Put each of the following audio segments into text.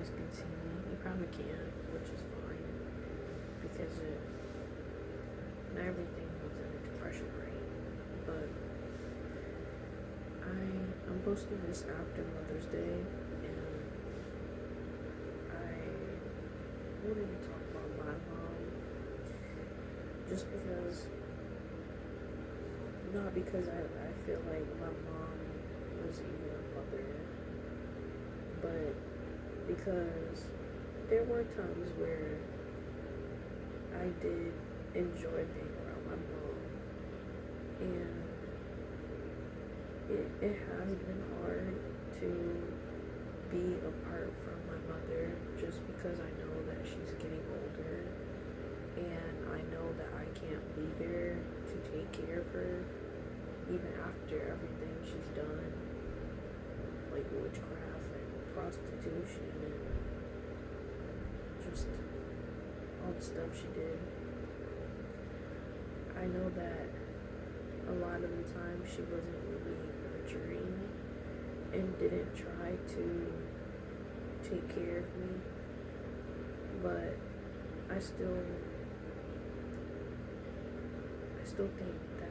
guys can see me. You probably can't, which is fine because not everything needs an expression, right? But I'm posting this after Mother's Day, and I wanted to talk about my mom just because, not because I feel like my mom was even a mother, but because there were times where I did enjoy being around my mom, and it has been hard to be apart from my mother just because I know that she's getting older, and I know that I can't be there to take care of her even after everything she's done, like witchcraft and prostitution and just all the stuff she did. I know that a lot of the time she wasn't really nurturing and didn't try to take care of me, but I still think that,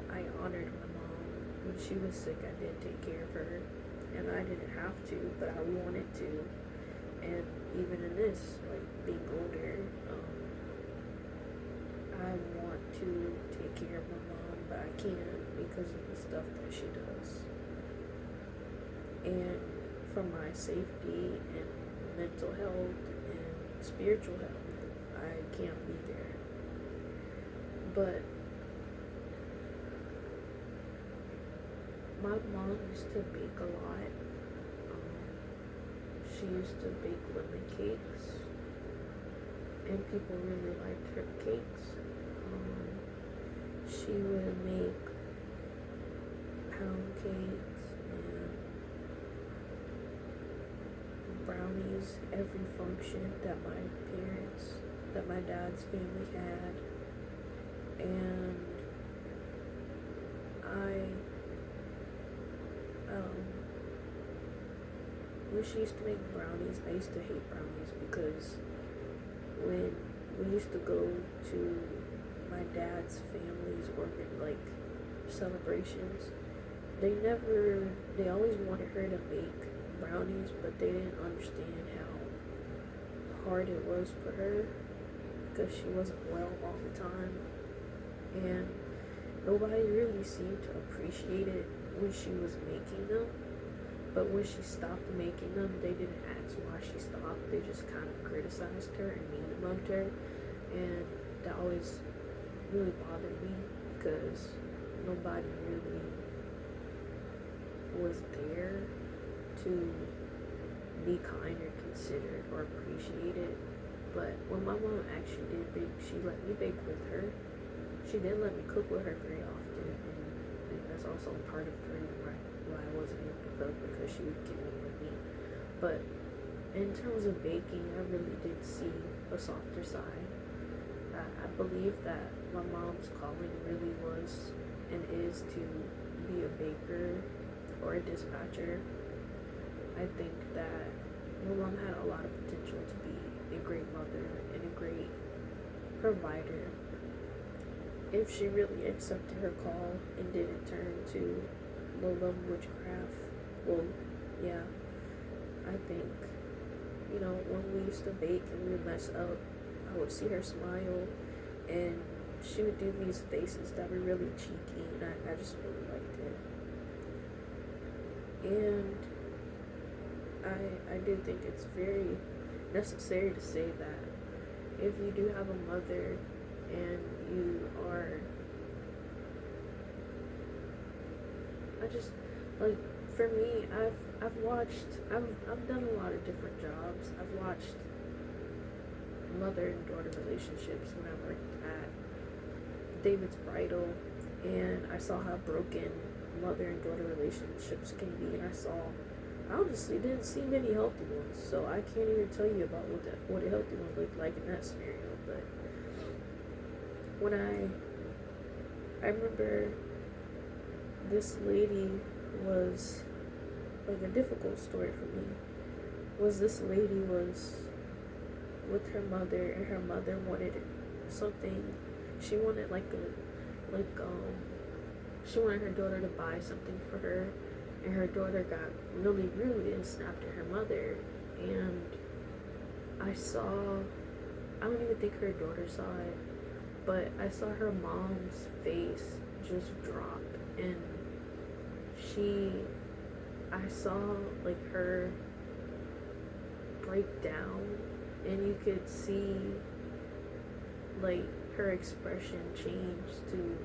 I honored my mom. When she was sick, I did take care of her, and I didn't have to, but I wanted to. And even in this, like being older, I want to take care of my mom, but I can't because of the stuff that she does. And for my safety and mental health and spiritual health, I can't be there. But my mom used to bake a lot. She used to bake lemon cakes, and people really liked her cakes. She would make pound cakes and brownies every function that my dad's family had. And when she used to make brownies, I used to hate brownies because when we used to go to my dad's family's like celebrations, they always wanted her to make brownies, but they didn't understand how hard it was for her because she wasn't well all the time, and nobody really seemed to appreciate it when she was making them. But when she stopped making them, they didn't ask why she stopped. They just kind of criticized her and mean mugged her. And that always really bothered me because nobody really was there to be kind or considerate or appreciate it. But when my mom actually did bake, she let me bake with her. She didn't let me cook with her very often. And that's also part of the reason why I wasn't able to cook, because she would get me with me. But in terms of baking, I really did see a softer side. I believe that my mom's calling really was and is to be a baker or a dispatcher. I think that my mom had a lot of potential to be a great mother and a great provider if she really accepted her call and didn't turn to Lola witchcraft. Well, yeah, I think, when we used to bake and we would mess up, I would see her smile, and she would do these faces that were really cheeky, and I just really liked it. And I do think it's very necessary to say that if you do have a mother and you are, like, for me, I've done a lot of different jobs. I've watched mother and daughter relationships when I worked at David's Bridal, and I saw how broken mother and daughter relationships can be, and I honestly didn't see many healthy ones, so I can't even tell you about what a healthy one looked like in that scenario. But when I remember this lady was like a difficult story for me was this lady was with her mother, and her mother wanted something. She wanted she wanted her daughter to buy something for her, and her daughter got really rude and snapped at her mother. And I don't even think her daughter saw it, but I saw her mom's face just drop, and I saw like her break down, and you could see like her expression change to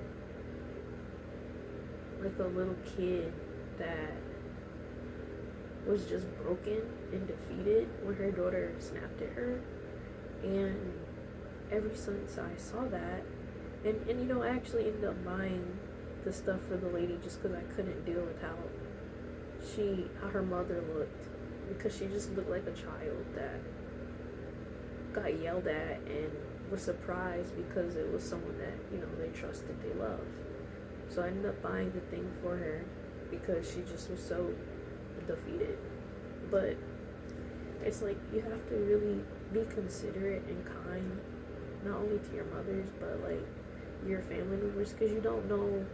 like a little kid that was just broken and defeated when her daughter snapped at her. And ever since I saw that, and you know, I actually ended up buying the stuff for the lady just because I couldn't deal with how her mother looked, because she just looked like a child that got yelled at and was surprised because it was someone that, you know, they trusted, they loved. So I ended up buying the thing for her because she just was so defeated. But it's like you have to really be considerate and kind, not only to your mothers but like your family members, because you don't know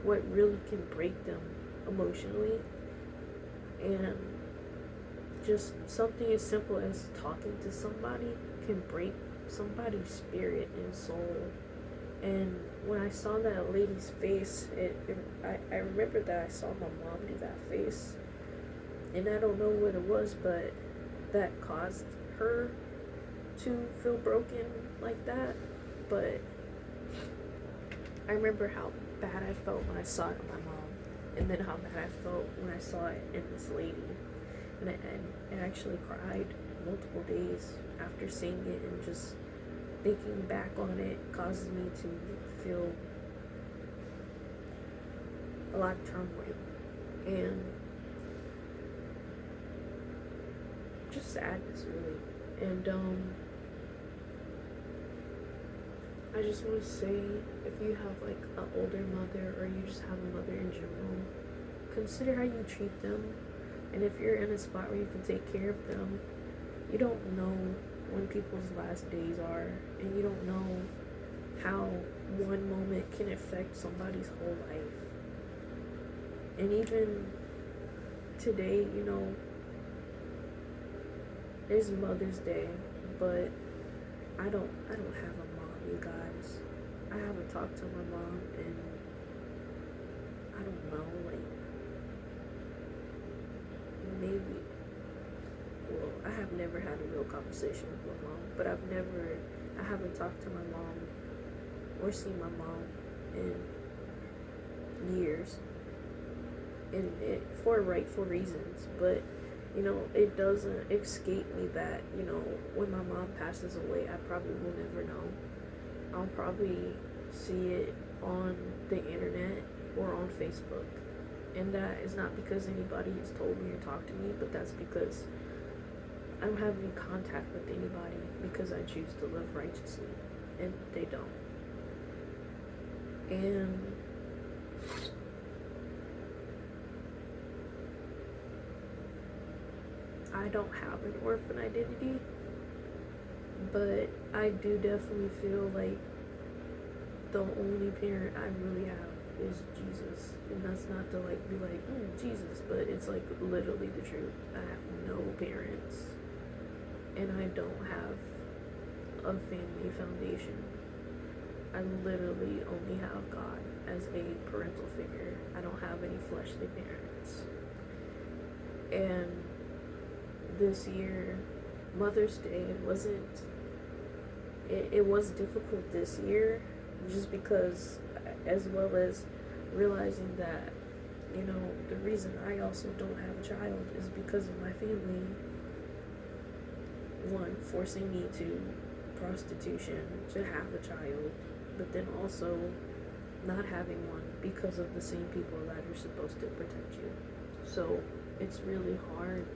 what really can break them emotionally. And just something as simple as talking to somebody can break somebody's spirit and soul. And when I saw that lady's face, I remember that I saw my mom do that face, and I don't know what it was, but that caused her to feel broken like that. But I remember how bad I felt when I saw it in my mom, and then how bad I felt when I saw it in this lady. And I actually cried multiple days after seeing it, and just thinking back on it causes me to feel a lot of turmoil and just sadness, really. And I just want to say, if you have like an older mother, or you just have a mother in general, consider how you treat them. And if you're in a spot where you can take care of them, you don't know when people's last days are, and you don't know how one moment can affect somebody's whole life. And even today, you know, it's Mother's Day, but I don't have a mom, you guys. I haven't talked to my mom in, I don't know, like maybe, well, I have never had a real conversation with my mom, but I haven't talked to my mom or seen my mom in years, and for rightful reasons. But you know, it doesn't escape me that, you know, when my mom passes away, I probably will never know. I'll probably see it on the internet or on Facebook, and that is not because anybody has told me or talked to me, but that's because I don't have any contact with anybody, because I choose to live righteously, and they don't. And I don't have an orphan identity, but I do definitely feel like the only parent I really have is Jesus. And that's not to like be like, Jesus, but it's like literally the truth. I have no parents, and I don't have a family foundation. I literally only have God as a parental figure. I don't have any fleshly parents. And this year, Mother's Day, it was difficult this year, just because, as well as realizing that, you know, the reason I also don't have a child is because of my family, one, forcing me to prostitution to have a child, but then also not having one because of the same people that are supposed to protect you. So it's really hard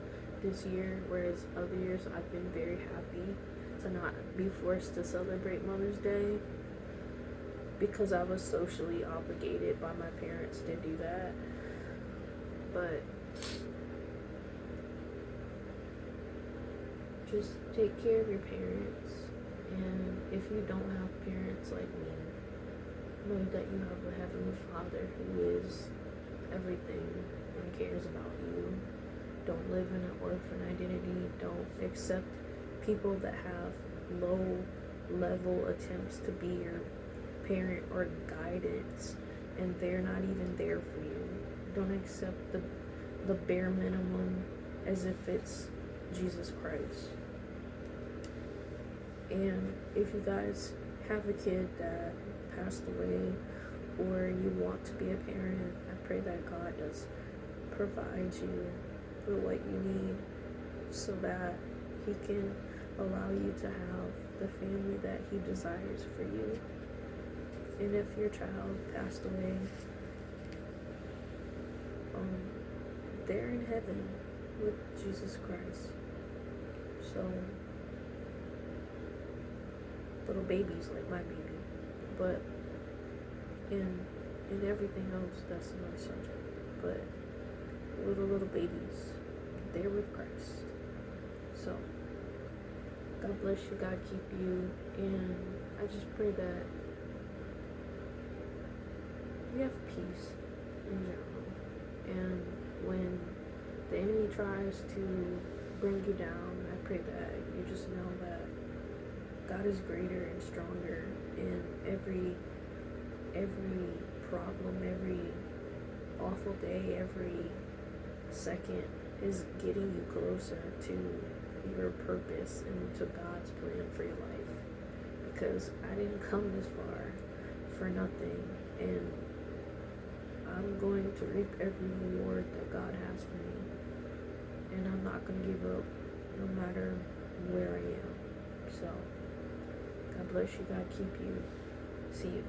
this year, whereas other years I've been very happy to not be forced to celebrate Mother's Day, because I was socially obligated by my parents to do that. But just take care of your parents. And if you don't have parents like me, know that you have a Heavenly Father who is everything and cares about you. Don't live in an orphan identity. Don't accept people that have low level attempts to be your parent or guidance and they're not even there for you. Don't accept the bare minimum as if it's Jesus Christ. And if you guys have a kid that passed away or you want to be a parent, I pray that God does provide you with what you need so that He can allow you to have the family that He desires for you. And if your child passed away, they're in heaven with Jesus Christ. So, little babies like my baby. But in everything else, that's another subject. But little babies, they're with Christ. So, God bless you, God keep you, and I just pray that you have peace in general. And when the enemy tries to bring you down, I pray that you just know that God is greater and stronger, and every problem, every awful day, every second is getting you closer to your purpose and to God's plan for your life. Because I didn't come this far for nothing, and I'm going to reap every reward that God has for me. And I'm not going to give up no matter where I am. So, God bless you, God keep you. See you.